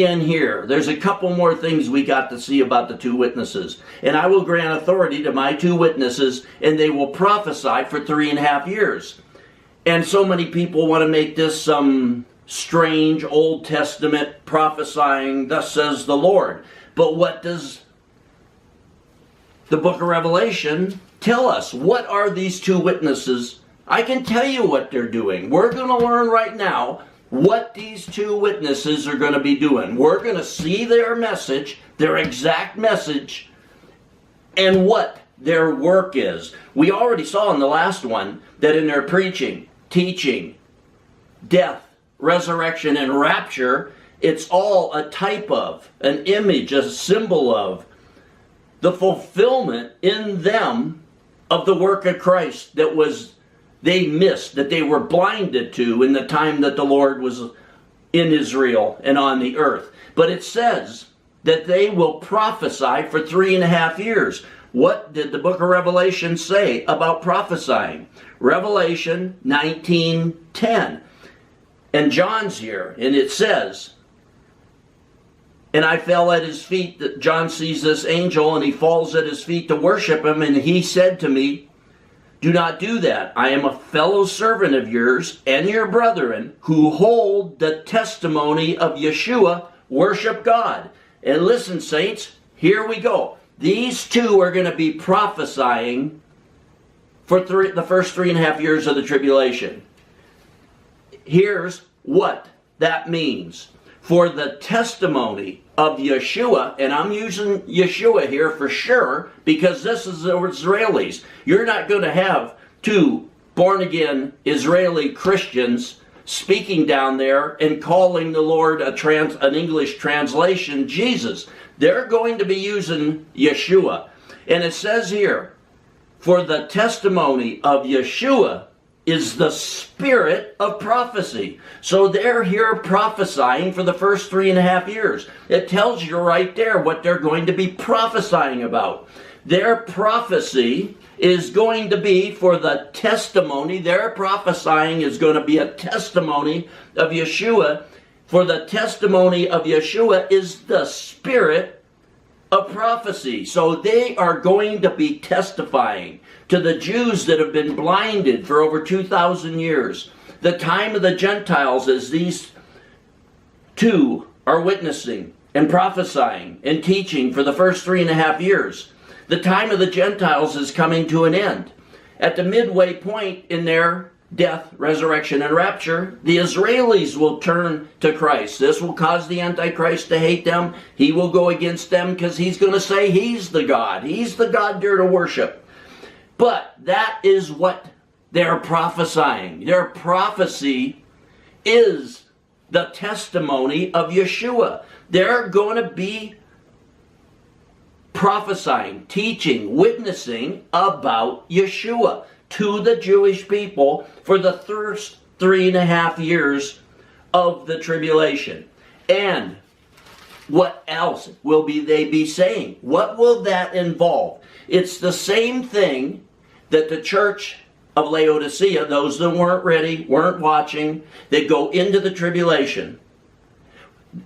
in here. There's a couple more things we got to see about the two witnesses. And I will grant authority to my two witnesses, and they will prophesy for 3.5 years. And so many people want to make this some strange Old Testament prophesying, thus says the Lord. But what does the book of Revelation tell us? What are these two witnesses? I can tell you what they're doing. We're going to learn right now what these two witnesses are going to be doing. We're going to see their message, their exact message, and what their work is. We already saw in the last one that in their preaching, teaching, death, resurrection, and rapture, it's all a type of, an image, a symbol of the fulfillment in them of the work of Christ that was they missed, that they were blinded to in the time that the Lord was in Israel and on the earth. But it says that they will prophesy for 3.5 years. What did the book of Revelation say about prophesying? Revelation 19:10. And John's here, and it says, and I fell at his feet. That John sees this angel, and he falls at his feet to worship him, and he said to me, do not do that. I am a fellow servant of yours and your brethren who hold the testimony of Yeshua. Worship God. And listen, saints, here we go. These two are going to be prophesying for the first 3.5 years of the tribulation. Here's what that means. For the testimony of Yeshua, and I'm using Yeshua here for sure because this is the Israelis. You're not going to have two born-again Israeli Christians speaking down there and calling the Lord an English translation Jesus. They're going to be using Yeshua. And it says here, for the testimony of Yeshua is the spirit of prophecy. So they're here prophesying for the first 3.5 years. It tells you right there what they're going to be prophesying about. Their prophecy is going to be for the testimony. Their prophesying is going to be a testimony of Yeshua. For the testimony of Yeshua is the spirit of prophecy. So they are going to be testifying to the Jews that have been blinded for over 2,000 years. The time of the Gentiles as these two are witnessing and prophesying and teaching for the first 3.5 years. The time of the Gentiles is coming to an end. At the midway point in their death, resurrection, and rapture, the Israelis will turn to Christ. This will cause the Antichrist to hate them. He will go against them because he's going to say he's the God. He's the God they're to worship. But that is what they're prophesying. Their prophecy is the testimony of Yeshua. They're going to be prophesying, teaching, witnessing about Yeshua to the Jewish people for the first 3.5 years of the tribulation. And what else will they be saying? What will that involve? It's the same thing that the church of Laodicea, those that weren't ready, weren't watching, that go into the tribulation.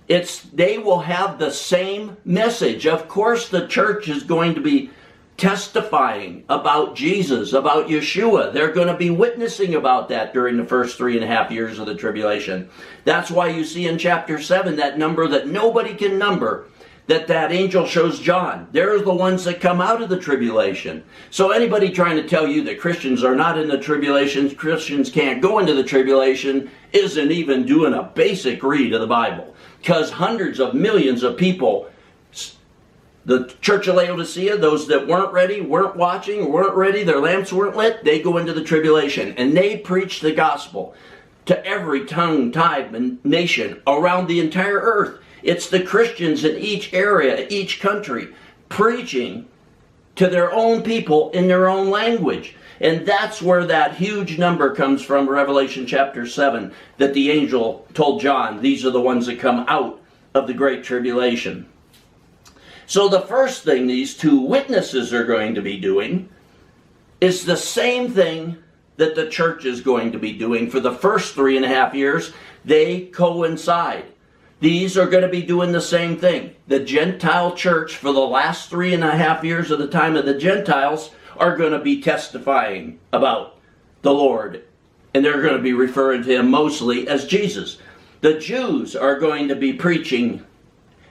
They will have the same message. Of course, the church is going to be testifying about Jesus, about Yeshua. They're going to be witnessing about that during the first 3.5 years of the tribulation. That's why you see in chapter 7 that number that nobody can number, that angel shows John. They're the ones that come out of the tribulation. So anybody trying to tell you that Christians are not in the tribulation, Christians can't go into the tribulation, isn't even doing a basic read of the Bible. Because hundreds of millions of people, the church of Laodicea, those that weren't ready, weren't watching, weren't ready, their lamps weren't lit, they go into the tribulation. And they preach the gospel to every tongue, tribe, and nation around the entire earth. It's the Christians in each area, each country, preaching to their own people in their own language. And that's where that huge number comes from, Revelation chapter 7, that the angel told John, these are the ones that come out of the great tribulation. So the first thing these two witnesses are going to be doing is the same thing that the church is going to be doing for the first 3.5 years. They coincide. These are going to be doing the same thing. The Gentile church for the last 3.5 years of the time of the Gentiles are going to be testifying about the Lord. And they're going to be referring to him mostly as Jesus. The Jews are going to be preaching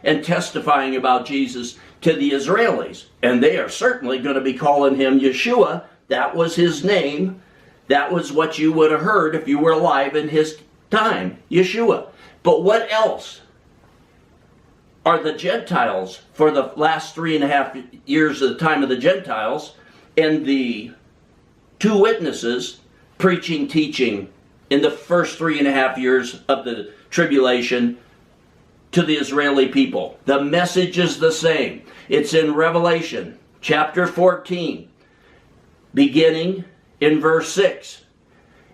and testifying about Jesus to the Israelis. And they are certainly going to be calling him Yeshua. That was his name. That was what you would have heard if you were alive in his time, Yeshua. But what else are the Gentiles for the last 3.5 years of the time of the Gentiles and the two witnesses preaching, teaching in the first 3.5 years of the tribulation to the Israeli people? The message is the same. It's in Revelation chapter 14, beginning in verse 6.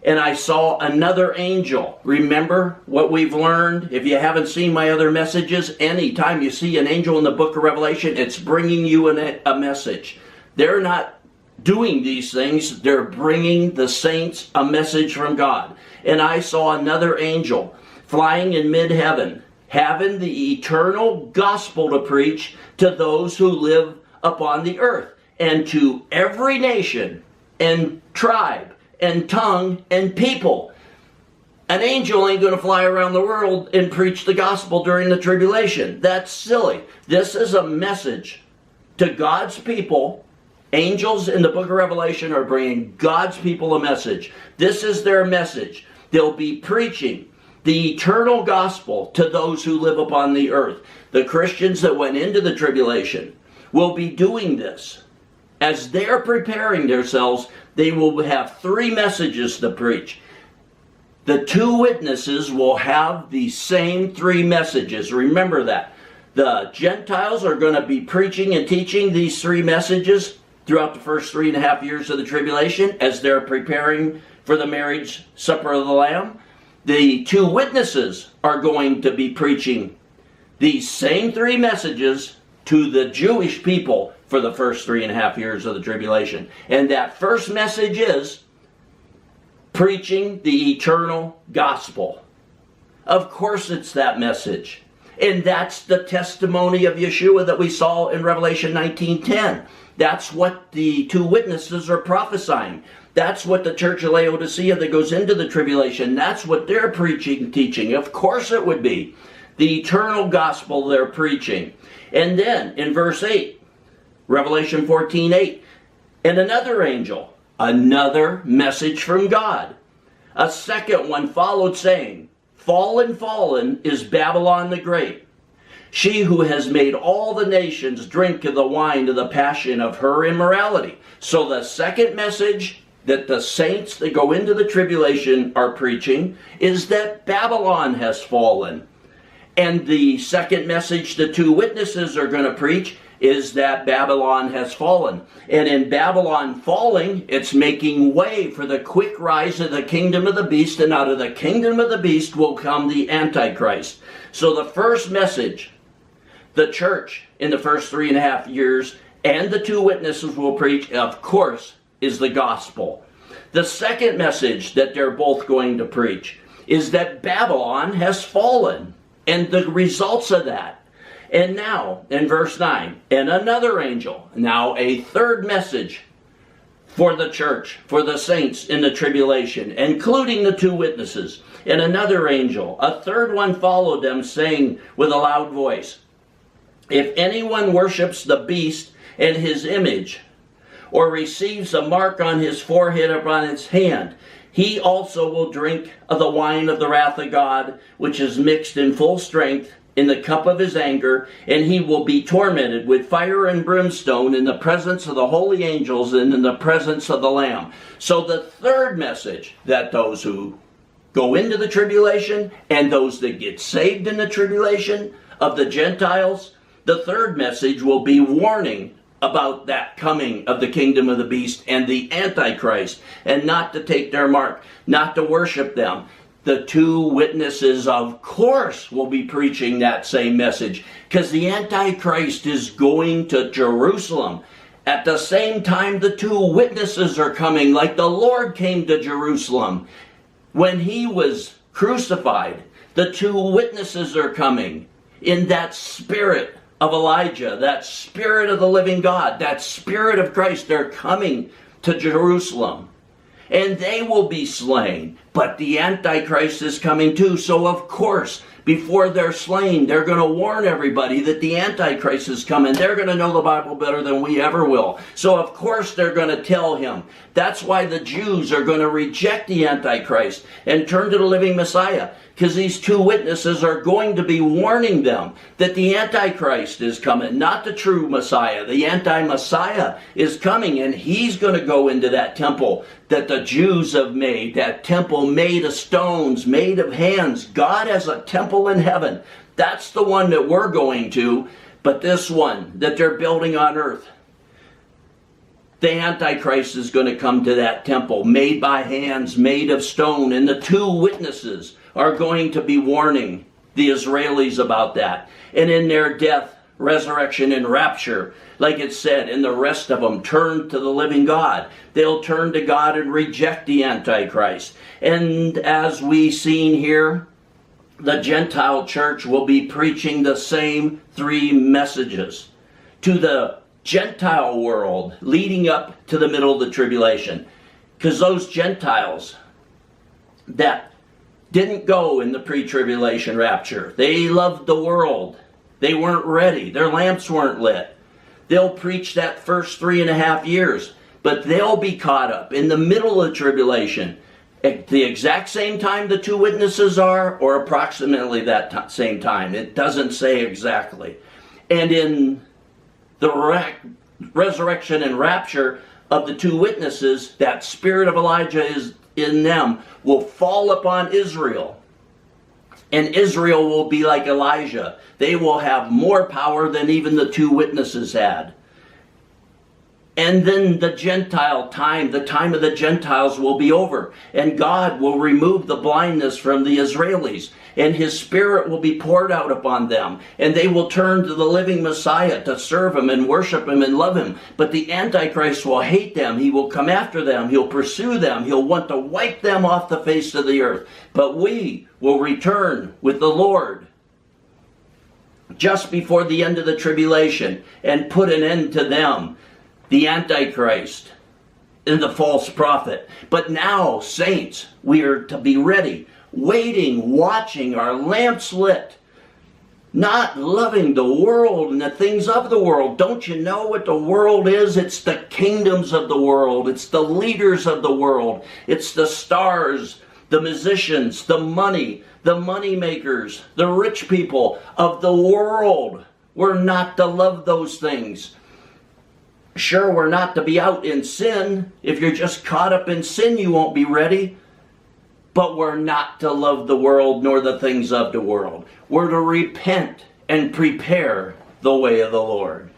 And I saw another angel. Remember what we've learned? If you haven't seen my other messages, anytime you see an angel in the book of Revelation, it's bringing you a message. They're not doing these things. They're bringing the saints a message from God. And I saw another angel flying in mid-heaven, having the eternal gospel to preach to those who live upon the earth, and to every nation and tribe and tongue and people. An angel ain't going to fly around the world and preach the gospel during the tribulation. That's silly. This is a message to God's people. Angels in the book of Revelation are bringing God's people a message. This is their message. They'll be preaching the eternal gospel to those who live upon the earth. The Christians that went into the tribulation will be doing this. As they're preparing themselves, they will have 3 messages to preach. The two witnesses will have the same 3 messages. Remember that. The Gentiles are going to be preaching and teaching these 3 messages throughout the first 3.5 years of the tribulation as they're preparing for the marriage supper of the Lamb. The two witnesses are going to be preaching these same 3 messages to the Jewish people for the first 3.5 years of the tribulation. And that first message is preaching the eternal gospel. Of course it's that message. And that's the testimony of Yeshua that we saw in Revelation 19:10. That's what the two witnesses are prophesying. That's what the church of Laodicea that goes into the tribulation, that's what they're preaching, teaching. Of course it would be. The eternal gospel they're preaching. And then in verse 8, Revelation 14:8, and another angel, another message from God. A second one followed, saying, Fallen, fallen is Babylon the Great, she who has made all the nations drink of the wine of the passion of her immorality. So the second message that the saints that go into the tribulation are preaching is that Babylon has fallen. And the second message the two witnesses are going to preach is that Babylon has fallen. And in Babylon falling, it's making way for the quick rise of the kingdom of the beast, and out of the kingdom of the beast will come the Antichrist. So the first message the church in the first 3.5 years and the two witnesses will preach, of course, is the gospel. The second message that they're both going to preach is that Babylon has fallen and the results of that. And now, in verse 9, and another angel, now a third message for the church, for the saints in the tribulation, including the two witnesses. And another angel, a third one followed them, saying with a loud voice, If anyone worships the beast and his image, or receives a mark on his forehead or on his hand, he also will drink of the wine of the wrath of God, which is mixed in full strength in the cup of his anger, and he will be tormented with fire and brimstone in the presence of the holy angels and in the presence of the Lamb. So the third message that those who go into the tribulation and those that get saved in the tribulation of the Gentiles, the third message will be warning about that coming of the kingdom of the beast and the Antichrist, and not to take their mark, not to worship them. The two witnesses, of course, will be preaching that same message, because the Antichrist is going to Jerusalem. At the same time, the two witnesses are coming, like the Lord came to Jerusalem when he was crucified. The two witnesses are coming in that spirit of Elijah, that spirit of the living God, that spirit of Christ. They're coming to Jerusalem. And they will be slain. But the Antichrist is coming too. So of course, before they're slain, they're going to warn everybody that the Antichrist is coming. They're going to know the Bible better than we ever will. So of course they're going to tell him. That's why the Jews are going to reject the Antichrist and turn to the living Messiah. Because these two witnesses are going to be warning them that the Antichrist is coming, not the true Messiah. The anti-Messiah is coming, and he's going to go into that temple that the Jews have made, that temple made of stones, made of hands. God has a temple in heaven. That's the one that we're going to, but this one that they're building on earth, the Antichrist is going to come to that temple made by hands, made of stone, and the two witnesses are going to be warning the Israelis about that. And in their death, resurrection, and rapture, like it said, and the rest of them turn to the living God. They'll turn to God and reject the Antichrist. And as we seen here, the Gentile church will be preaching the same three messages to the Gentile world leading up to the middle of the tribulation. Because those Gentiles that didn't go in the pre-tribulation rapture, they loved the world. They weren't ready. Their lamps weren't lit. They'll preach that first 3.5 years, but they'll be caught up in the middle of the tribulation at the exact same time the two witnesses are, or approximately that same time. It doesn't say exactly. And in the resurrection and rapture of the two witnesses, that spirit of Elijah is in them, will fall upon Israel. And Israel will be like Elijah. They will have more power than even the two witnesses had. And then the Gentile time, the time of the Gentiles will be over. And God will remove the blindness from the Israelis. And his spirit will be poured out upon them. And they will turn to the living Messiah to serve him and worship him and love him. But the Antichrist will hate them. He will come after them. He'll pursue them. He'll want to wipe them off the face of the earth. But we will return with the Lord just before the end of the tribulation and put an end to them, the Antichrist and the false prophet. But now, saints, we are to be ready, waiting, watching, our lamps lit, not loving the world and the things of the world. Don't you know what the world is? It's the kingdoms of the world. It's the leaders of the world. It's the stars, the musicians, the money makers, the rich people of the world. We're not to love those things. Sure, we're not to be out in sin. If you're just caught up in sin, you won't be ready. But we're not to love the world nor the things of the world. We're to repent and prepare the way of the Lord.